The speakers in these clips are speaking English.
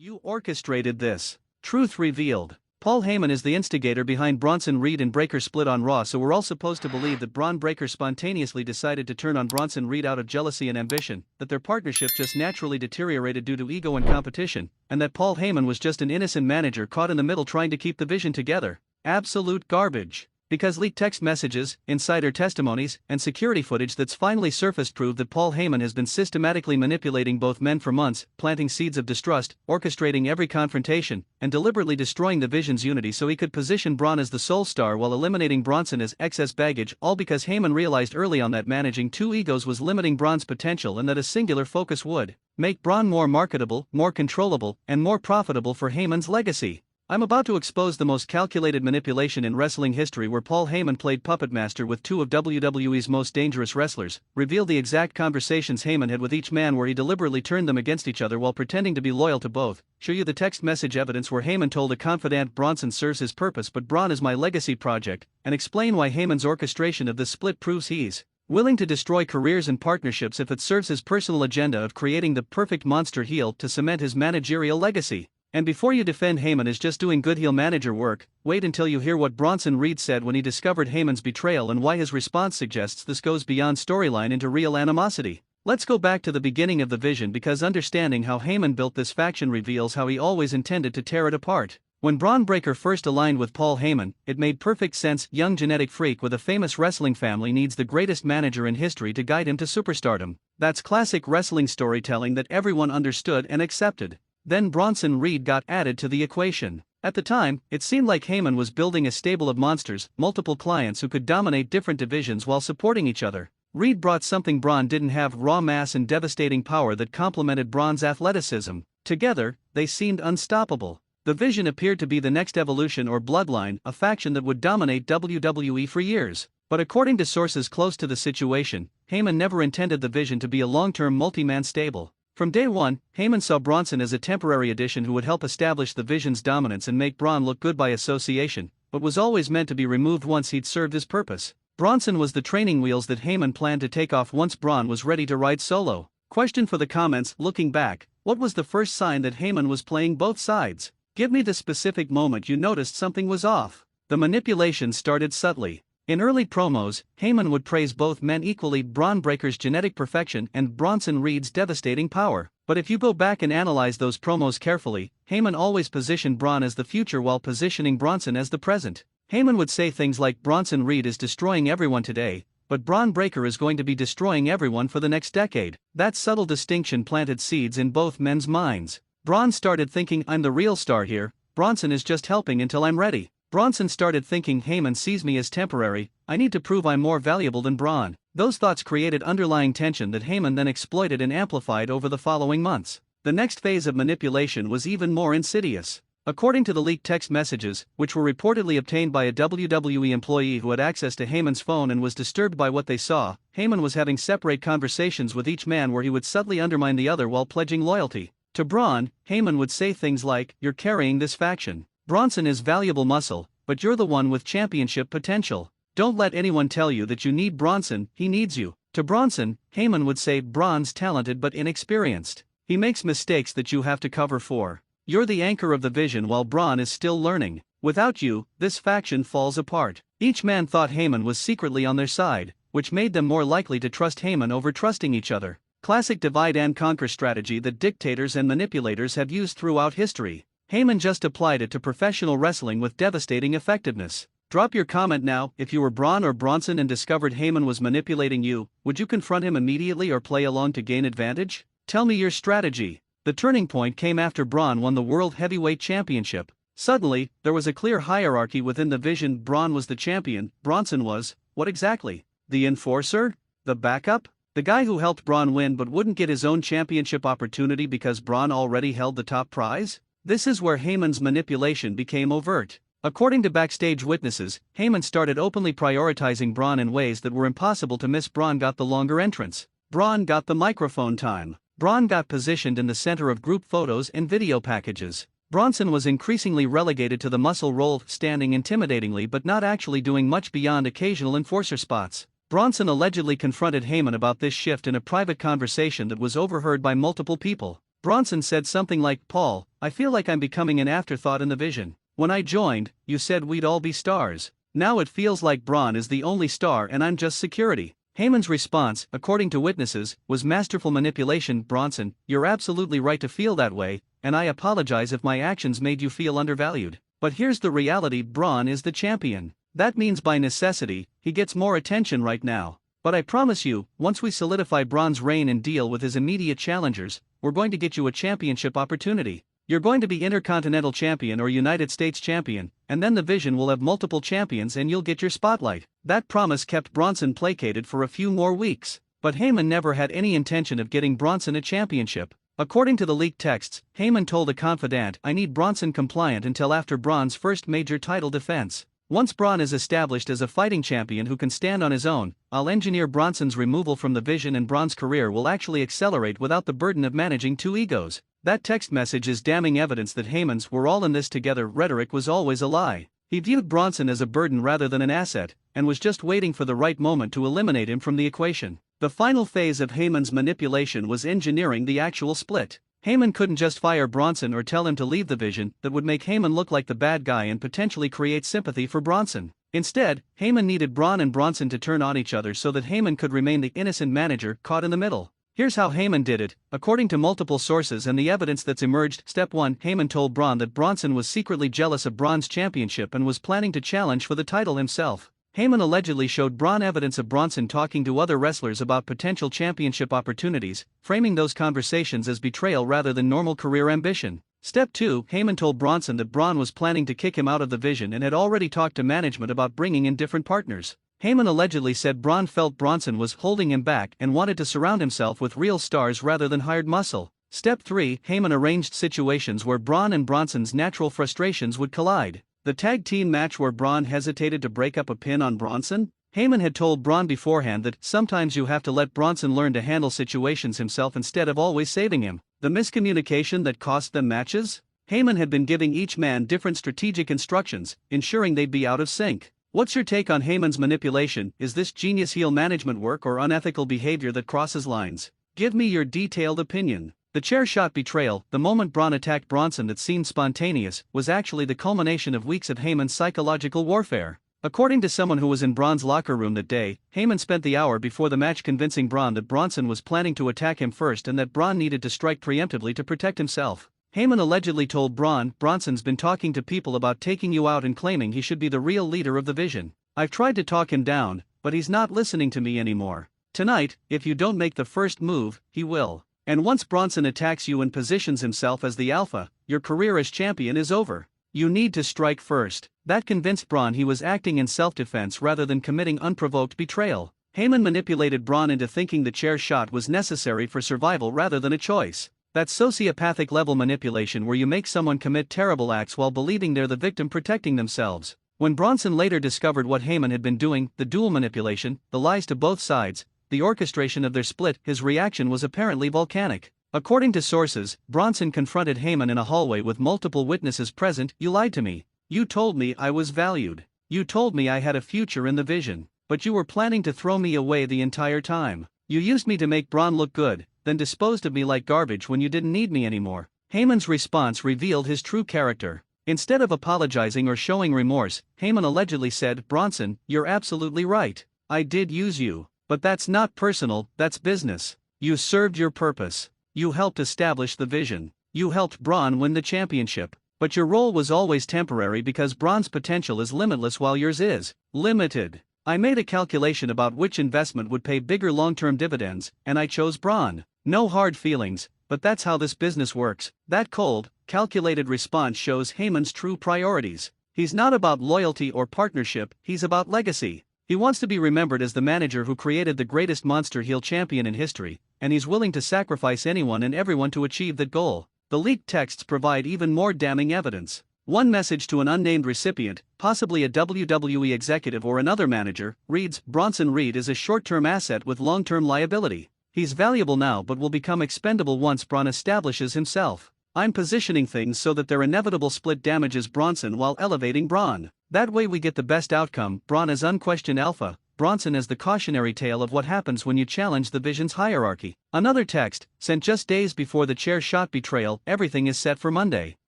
You orchestrated this. Truth revealed. Paul Heyman is the instigator behind Bronson Reed and Breakker split on Raw, so we're all supposed to believe that Braun Breakker spontaneously decided to turn on Bronson Reed out of jealousy and ambition, that their partnership just naturally deteriorated due to ego and competition, and that Paul Heyman was just an innocent manager caught in the middle trying to keep the vision together. Absolute garbage. Because leaked text messages, insider testimonies, and security footage that's finally surfaced prove that Paul Heyman has been systematically manipulating both men for months, planting seeds of distrust, orchestrating every confrontation, and deliberately destroying the Vision's unity so he could position Braun as the sole star while eliminating Bronson as excess baggage, all because Heyman realized early on that managing two egos was limiting Braun's potential and that a singular focus would make Braun more marketable, more controllable, and more profitable for Heyman's legacy. I'm about to expose the most calculated manipulation in wrestling history, where Paul Heyman played puppet master with two of WWE's most dangerous wrestlers, reveal the exact conversations Heyman had with each man where he deliberately turned them against each other while pretending to be loyal to both, show you the text message evidence where Heyman told a confidant Bronson serves his purpose but Braun is my legacy project, and explain why Heyman's orchestration of this split proves he's willing to destroy careers and partnerships if it serves his personal agenda of creating the perfect monster heel to cement his managerial legacy. And before you defend Heyman as just doing good heel manager work, wait until you hear what Bronson Reed said when he discovered Heyman's betrayal and why his response suggests this goes beyond storyline into real animosity. Let's go back to the beginning of the Vision, because understanding how Heyman built this faction reveals how he always intended to tear it apart. When Braun Breakker first aligned with Paul Heyman, it made perfect sense. Young genetic freak with a famous wrestling family needs the greatest manager in history to guide him to superstardom. That's classic wrestling storytelling that everyone understood and accepted. Then Bronson Reed got added to the equation. At the time, it seemed like Heyman was building a stable of monsters, multiple clients who could dominate different divisions while supporting each other. Reed brought something Braun didn't have: raw mass and devastating power that complemented Braun's athleticism. Together, they seemed unstoppable. The Vision appeared to be the next evolution or bloodline, a faction that would dominate WWE for years. But according to sources close to the situation, Heyman never intended the Vision to be a long-term multi-man stable. From day one, Heyman saw Bronson as a temporary addition who would help establish the Vision's dominance and make Braun look good by association, but was always meant to be removed once he'd served his purpose. Bronson was the training wheels that Heyman planned to take off once Braun was ready to ride solo. Question for the comments: looking back, what was the first sign that Heyman was playing both sides? Give me the specific moment you noticed something was off. The manipulation started subtly. In early promos, Heyman would praise both men equally: Braun Breakker's genetic perfection and Bronson Reed's devastating power. But if you go back and analyze those promos carefully, Heyman always positioned Braun as the future while positioning Bronson as the present. Heyman would say things like, Bronson Reed is destroying everyone today, but Braun Breakker is going to be destroying everyone for the next decade. That subtle distinction planted seeds in both men's minds. Braun started thinking, I'm the real star here, Bronson is just helping until I'm ready. Bronson started thinking, Heyman sees me as temporary, I need to prove I'm more valuable than Braun. Those thoughts created underlying tension that Heyman then exploited and amplified over the following months. The next phase of manipulation was even more insidious. According to the leaked text messages, which were reportedly obtained by a WWE employee who had access to Heyman's phone and was disturbed by what they saw, Heyman was having separate conversations with each man where he would subtly undermine the other while pledging loyalty. To Braun, Heyman would say things like, you're carrying this faction. Bronson is valuable muscle, but you're the one with championship potential. Don't let anyone tell you that you need Bronson, he needs you. To Bronson, Heyman would say, Braun's talented but inexperienced. He makes mistakes that you have to cover for. You're the anchor of the Vision while Braun is still learning. Without you, this faction falls apart. Each man thought Heyman was secretly on their side, which made them more likely to trust Heyman over trusting each other. Classic divide and conquer strategy that dictators and manipulators have used throughout history. Heyman just applied it to professional wrestling with devastating effectiveness. Drop your comment now. If you were Braun or Bronson and discovered Heyman was manipulating you, would you confront him immediately or play along to gain advantage? Tell me your strategy. The turning point came after Braun won the World Heavyweight Championship. Suddenly, there was a clear hierarchy within the Vision. Braun was the champion, Bronson was, what exactly? The enforcer? The backup? The guy who helped Braun win but wouldn't get his own championship opportunity because Braun already held the top prize? This is where Heyman's manipulation became overt. According to backstage witnesses, Heyman started openly prioritizing Braun in ways that were impossible to miss. Braun got the longer entrance. Braun got the microphone time. Braun got positioned in the center of group photos and video packages. Bronson was increasingly relegated to the muscle role, standing intimidatingly but not actually doing much beyond occasional enforcer spots. Bronson allegedly confronted Heyman about this shift in a private conversation that was overheard by multiple people. Bronson said something like, Paul, I feel like I'm becoming an afterthought in the vision. When I joined, you said we'd all be stars. Now it feels like Braun is the only star and I'm just security." Heyman's response, according to witnesses, was masterful manipulation. "Bronson, you're absolutely right to feel that way, and I apologize if my actions made you feel undervalued. But here's the reality: Braun is the champion. That means by necessity, he gets more attention right now. But I promise you, once we solidify Braun's reign and deal with his immediate challengers, we're going to get you a championship opportunity. You're going to be Intercontinental Champion or United States Champion, and then the Vision will have multiple champions and you'll get your spotlight." That promise kept Bronson placated for a few more weeks. But Heyman never had any intention of getting Bronson a championship. According to the leaked texts, Heyman told a confidant, "I need Bronson compliant until after Braun's first major title defense. Once Braun is established as a fighting champion who can stand on his own, I'll engineer Bronson's removal from the Vision and Braun's career will actually accelerate without the burden of managing two egos." That text message is damning evidence that Heyman's "we're all in this together" rhetoric was always a lie. He viewed Bronson as a burden rather than an asset, and was just waiting for the right moment to eliminate him from the equation. The final phase of Heyman's manipulation was engineering the actual split. Heyman couldn't just fire Bronson or tell him to leave the Vision. That would make Heyman look like the bad guy and potentially create sympathy for Bronson. Instead, Heyman needed Braun and Bronson to turn on each other so that Heyman could remain the innocent manager caught in the middle. Here's how Heyman did it, according to multiple sources and the evidence that's emerged. Step 1: Heyman told Braun that Bronson was secretly jealous of Braun's championship and was planning to challenge for the title himself. Heyman allegedly showed Braun evidence of Bronson talking to other wrestlers about potential championship opportunities, framing those conversations as betrayal rather than normal career ambition. Step 2: Heyman told Bronson that Braun was planning to kick him out of the Vision and had already talked to management about bringing in different partners. Heyman allegedly said Braun felt Bronson was holding him back and wanted to surround himself with real stars rather than hired muscle. Step 3: Heyman arranged situations where Braun and Bronson's natural frustrations would collide. The tag team match where Braun hesitated to break up a pin on Bronson? Heyman had told Braun beforehand that sometimes you have to let Bronson learn to handle situations himself instead of always saving him. The miscommunication that cost them matches? Heyman had been giving each man different strategic instructions, ensuring they'd be out of sync. What's your take on Heyman's manipulation? Is this genius heel management work or unethical behavior that crosses lines? Give me your detailed opinion. The chair shot betrayal, the moment Braun attacked Bronson that seemed spontaneous, was actually the culmination of weeks of Heyman's psychological warfare. According to someone who was in Braun's locker room that day, Heyman spent the hour before the match convincing Braun that Bronson was planning to attack him first and that Braun needed to strike preemptively to protect himself. Heyman allegedly told Braun, "Bronson's been talking to people about taking you out and claiming he should be the real leader of the Vision. I've tried to talk him down, but he's not listening to me anymore. Tonight, if you don't make the first move, he will. And once Bronson attacks you and positions himself as the alpha, your career as champion is over. You need to strike first." That convinced Braun he was acting in self-defense rather than committing unprovoked betrayal. Heyman manipulated Braun into thinking the chair shot was necessary for survival rather than a choice. That's sociopathic level manipulation where you make someone commit terrible acts while believing they're the victim protecting themselves. When Bronson later discovered what Heyman had been doing, the dual manipulation, the lies to both sides, the orchestration of their split, his reaction was apparently volcanic. According to sources, Bronson confronted Heyman in a hallway with multiple witnesses present. "You lied to me. You told me I was valued. You told me I had a future in the Vision. But you were planning to throw me away the entire time. You used me to make Braun look good, then disposed of me like garbage when you didn't need me anymore." Heyman's response revealed his true character. Instead of apologizing or showing remorse, Heyman allegedly said, "Bronson, you're absolutely right. I did use you. But that's not personal, that's business. You served your purpose. You helped establish the Vision. You helped Braun win the championship. But your role was always temporary because Braun's potential is limitless while yours is limited. I made a calculation about which investment would pay bigger long-term dividends, and I chose Braun. No hard feelings, but that's how this business works." That cold, calculated response shows Heyman's true priorities. He's not about loyalty or partnership, he's about legacy. He wants to be remembered as the manager who created the greatest monster heel champion in history, and he's willing to sacrifice anyone and everyone to achieve that goal. The leaked texts provide even more damning evidence. One message to an unnamed recipient, possibly a WWE executive or another manager, reads, "Bronson Reed is a short-term asset with long-term liability. He's valuable now but will become expendable once Braun establishes himself. I'm positioning things so that their inevitable split damages Bronson while elevating Braun. That way we get the best outcome. Braun is unquestioned alpha. Bronson as the cautionary tale of what happens when you challenge the Vision's hierarchy. Another text, sent just days before the chair shot betrayal, everything is set for Monday.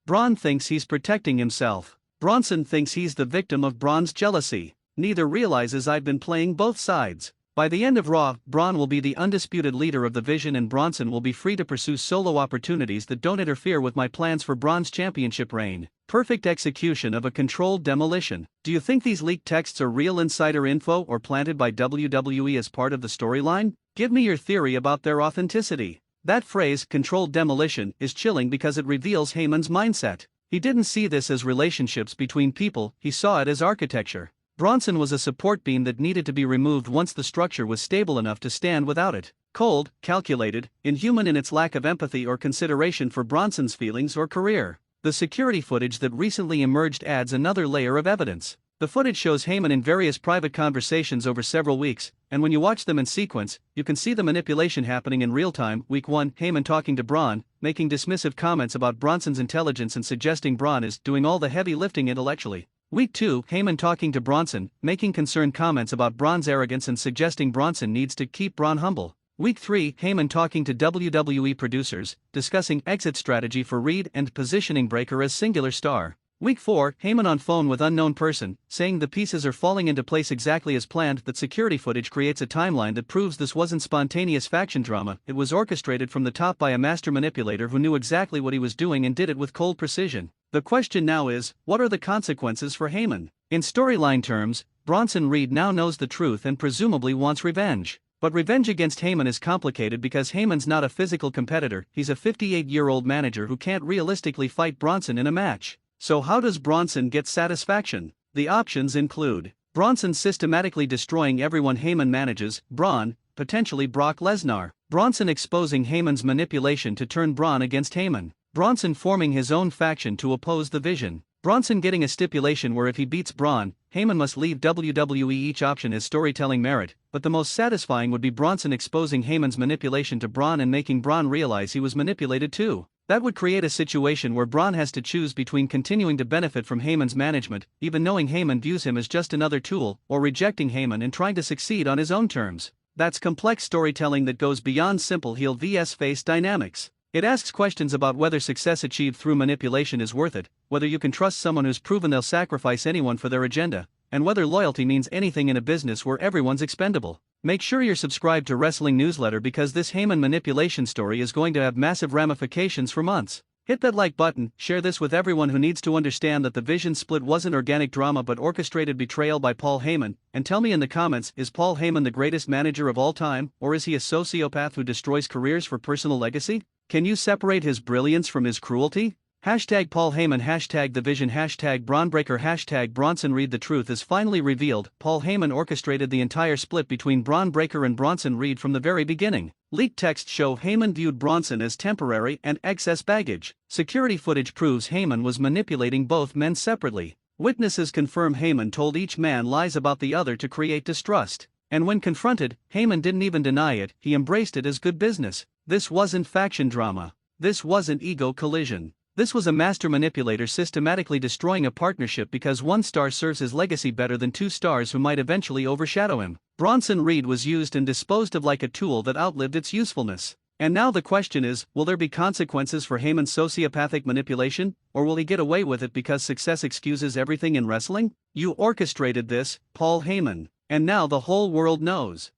Braun thinks he's protecting himself. Bronson thinks he's the victim of Braun's jealousy. Neither realizes I've been playing both sides. By the end of Raw, Braun will be the undisputed leader of the Vision and Bronson will be free to pursue solo opportunities that don't interfere with my plans for Braun's championship reign. Perfect execution of a controlled demolition. Do you think these leaked texts are real insider info or planted by WWE as part of the storyline? Give me your theory about their authenticity. That phrase, controlled demolition, is chilling because it reveals Heyman's mindset. He didn't see this as relationships between people, he saw it as architecture. Bronson was a support beam that needed to be removed once the structure was stable enough to stand without it. Cold, calculated, inhuman in its lack of empathy or consideration for Bronson's feelings or career. The security footage that recently emerged adds another layer of evidence. The footage shows Heyman in various private conversations over several weeks, and when you watch them in sequence, you can see the manipulation happening in real time. Week 1, Heyman talking to Braun, making dismissive comments about Bronson's intelligence and suggesting Braun is doing all the heavy lifting intellectually. Week 2, Heyman talking to Bronson, making concerned comments about Braun's arrogance and suggesting Bronson needs to keep Braun humble. Week 3, Heyman talking to WWE producers, discussing exit strategy for Reed and positioning Breakker as singular star. Week 4, Heyman on phone with unknown person, saying the pieces are falling into place exactly as planned. That security footage creates a timeline that proves this wasn't spontaneous faction drama, it was orchestrated from the top by a master manipulator who knew exactly what he was doing and did it with cold precision. The question now is, what are the consequences for Heyman? In storyline terms, Bronson Reed now knows the truth and presumably wants revenge. But revenge against Heyman is complicated because Heyman's not a physical competitor, he's a 58-year-old manager who can't realistically fight Bronson in a match. So how does Bronson get satisfaction? The options include Bronson systematically destroying everyone Heyman manages, Braun, potentially Brock Lesnar, Bronson exposing Heyman's manipulation to turn Braun against Heyman, Bronson forming his own faction to oppose the Vision, Bronson getting a stipulation where if he beats Braun, Heyman must leave WWE. Each option has storytelling merit, but the most satisfying would be Bronson exposing Heyman's manipulation to Braun and making Braun realize he was manipulated too. That would create a situation where Braun has to choose between continuing to benefit from Heyman's management, even knowing Heyman views him as just another tool, or rejecting Heyman and trying to succeed on his own terms. That's complex storytelling that goes beyond simple heel vs face dynamics. It asks questions about whether success achieved through manipulation is worth it, whether you can trust someone who's proven they'll sacrifice anyone for their agenda, and whether loyalty means anything in a business where everyone's expendable. Make sure you're subscribed to Wrestling Newsletter because this Heyman manipulation story is going to have massive ramifications for months. Hit that like button, share this with everyone who needs to understand that the Vision split wasn't organic drama but orchestrated betrayal by Paul Heyman, and tell me in the comments, is Paul Heyman the greatest manager of all time, or is he a sociopath who destroys careers for personal legacy? Can you separate his brilliance from his cruelty? Hashtag Paul Heyman, hashtag the Vision, hashtag Braun Breakker, hashtag Bronson Reed. The truth is finally revealed. Paul Heyman orchestrated the entire split between Braun Breakker and Bronson Reed from the very beginning. Leaked texts show Heyman viewed Bronson as temporary and excess baggage. Security footage proves Heyman was manipulating both men separately. Witnesses confirm Heyman told each man lies about the other to create distrust. And when confronted, Heyman didn't even deny it, he embraced it as good business. This wasn't faction drama. This wasn't ego collision. This was a master manipulator systematically destroying a partnership because one star serves his legacy better than two stars who might eventually overshadow him. Bronson Reed was used and disposed of like a tool that outlived its usefulness. And now the question is, will there be consequences for Heyman's sociopathic manipulation, or will he get away with it because success excuses everything in wrestling? You orchestrated this, Paul Heyman, and now the whole world knows.